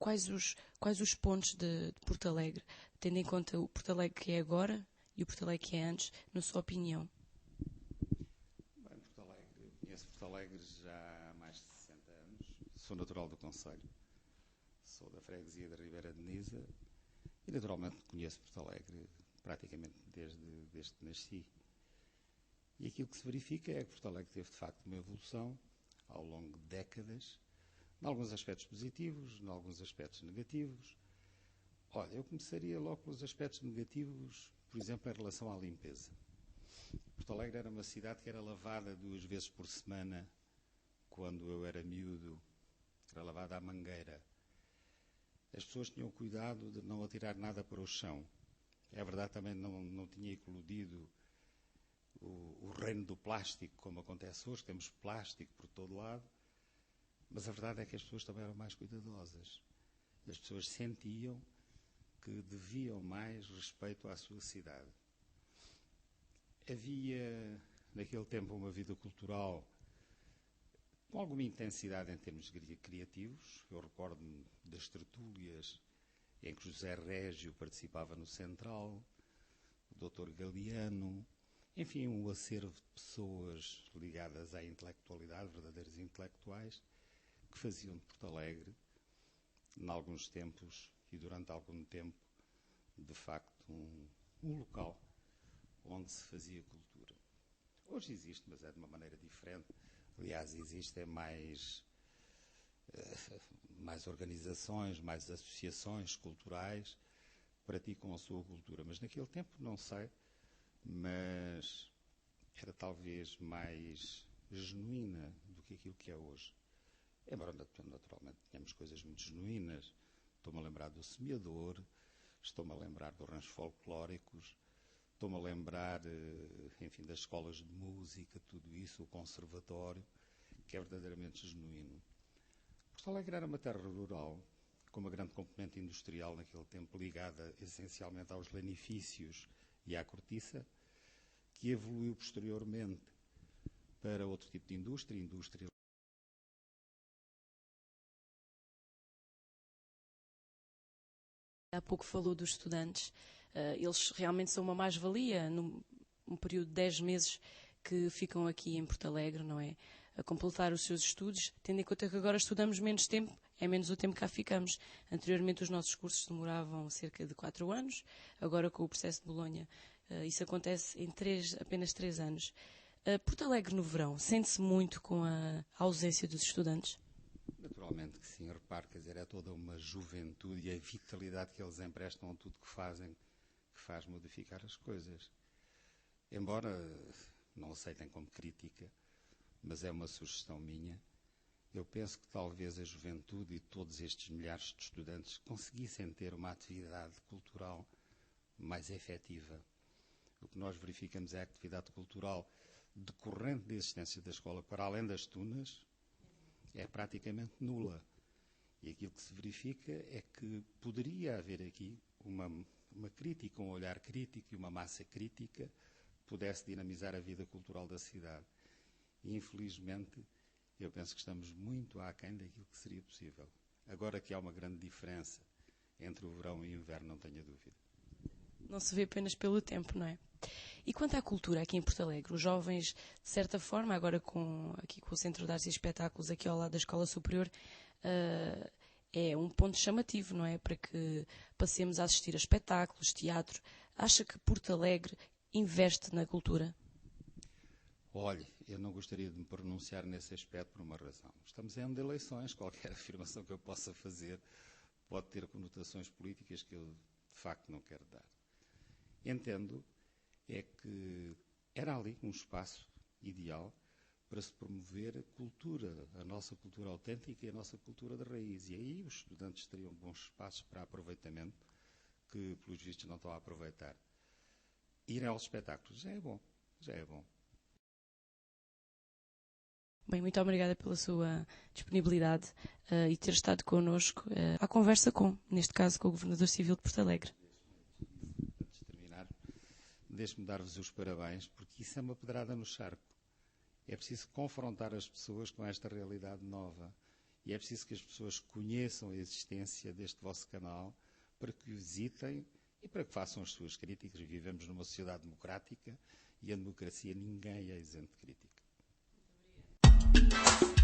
quais os pontos de Porto Alegre, tendo em conta o Porto Alegre que é agora e o Porto Alegre que é antes, na sua opinião? Bem, Porto Alegre, eu conheço Porto Alegre já há mais de 60 anos. Sou natural do concelho. Sou da freguesia da Ribeira de Nisa e naturalmente conheço Porto Alegre praticamente desde que nasci. E aquilo que se verifica é que Porto Alegre teve de facto uma evolução ao longo de décadas, em alguns aspectos positivos, em alguns aspectos negativos. Olha, eu começaria logo pelos aspectos negativos, por exemplo, em relação à limpeza. Porto Alegre era uma cidade que era lavada 2 vezes por semana, quando eu era miúdo, era lavada à mangueira. As pessoas tinham cuidado de não atirar nada para o chão. É verdade, também não tinha eclodido o reino do plástico, como acontece hoje, temos plástico por todo lado, mas a verdade é que as pessoas também eram mais cuidadosas. As pessoas sentiam que deviam mais respeito à sua cidade. Havia, naquele tempo, uma vida cultural com alguma intensidade em termos criativos. Eu recordo-me das tertúlias em que José Régio participava no Central, o Dr. Galeano, enfim, um acervo de pessoas ligadas à intelectualidade, verdadeiros intelectuais, que faziam de Porto Alegre, em alguns tempos e durante algum tempo, de facto, um local onde se fazia cultura. Hoje existe, mas é de uma maneira diferente. Aliás, existem mais organizações, mais associações culturais que praticam a sua cultura. Mas naquele tempo, não sei, mas era talvez mais genuína do que aquilo que é hoje. Embora, naturalmente, tenhamos coisas muito genuínas. Estou-me a lembrar do semeador, estou-me a lembrar dos ranchos folclóricos, estou-me a lembrar, enfim, das escolas de música, tudo isso, o conservatório, que é verdadeiramente genuíno. Porto Alegre era uma terra rural, com uma grande componente industrial naquele tempo, ligada essencialmente aos lanifícios e à cortiça, que evoluiu posteriormente para outro tipo de indústria. Há pouco falou dos estudantes. Eles realmente são uma mais-valia num período de 10 meses que ficam aqui em Porto Alegre, não é? A completar os seus estudos, tendo em conta que agora estudamos menos tempo, é menos o tempo que cá ficamos. Anteriormente os nossos cursos demoravam cerca de 4 anos, agora com o processo de Bolonha isso acontece em apenas 3 anos. Porto Alegre no verão, sente-se muito com a ausência dos estudantes? Naturalmente que sim, repare, quer dizer, é toda uma juventude e a vitalidade que eles emprestam a tudo que fazem que faz modificar as coisas. Embora não aceitem como crítica, mas é uma sugestão minha, eu penso que talvez a juventude e todos estes milhares de estudantes conseguissem ter uma atividade cultural mais efetiva. O que nós verificamos é a atividade cultural decorrente da existência da escola, para além das tunas, é praticamente nula. E aquilo que se verifica é que poderia haver aqui uma crítica, um olhar crítico e uma massa crítica que pudesse dinamizar a vida cultural da cidade. E, infelizmente, eu penso que estamos muito aquém daquilo que seria possível. Agora que há uma grande diferença entre o verão e o inverno, não tenha dúvida. Não se vê apenas pelo tempo, não é? E quanto à cultura aqui em Porto Alegre, os jovens, de certa forma, agora aqui com o Centro de Artes e Espetáculos, aqui ao lado da Escola Superior, é um ponto chamativo, não é? Para que passemos a assistir a espetáculos, teatro. Acha que Porto Alegre investe na cultura? Olhe, eu não gostaria de me pronunciar nesse aspecto por uma razão. Estamos em ano de eleições, qualquer afirmação que eu possa fazer pode ter conotações políticas que eu, de facto, não quero dar. Entendo é que era ali um espaço ideal para se promover a cultura, a nossa cultura autêntica e a nossa cultura de raiz. E aí os estudantes teriam bons espaços para aproveitamento que, pelos vistos, não estão a aproveitar. Ir aos espetáculos já é bom, já é bom. Bem, muito obrigada pela sua disponibilidade e ter estado connosco à conversa neste caso, com o Governador Civil de Porto Alegre. Antes de terminar, deixe-me dar-vos os parabéns, porque isso é uma pedrada no charco. É preciso confrontar as pessoas com esta realidade nova. E é preciso que as pessoas conheçam a existência deste vosso canal para que o visitem e para que façam as suas críticas. Vivemos numa sociedade democrática e a democracia ninguém é isento de crítica. Muito obrigada.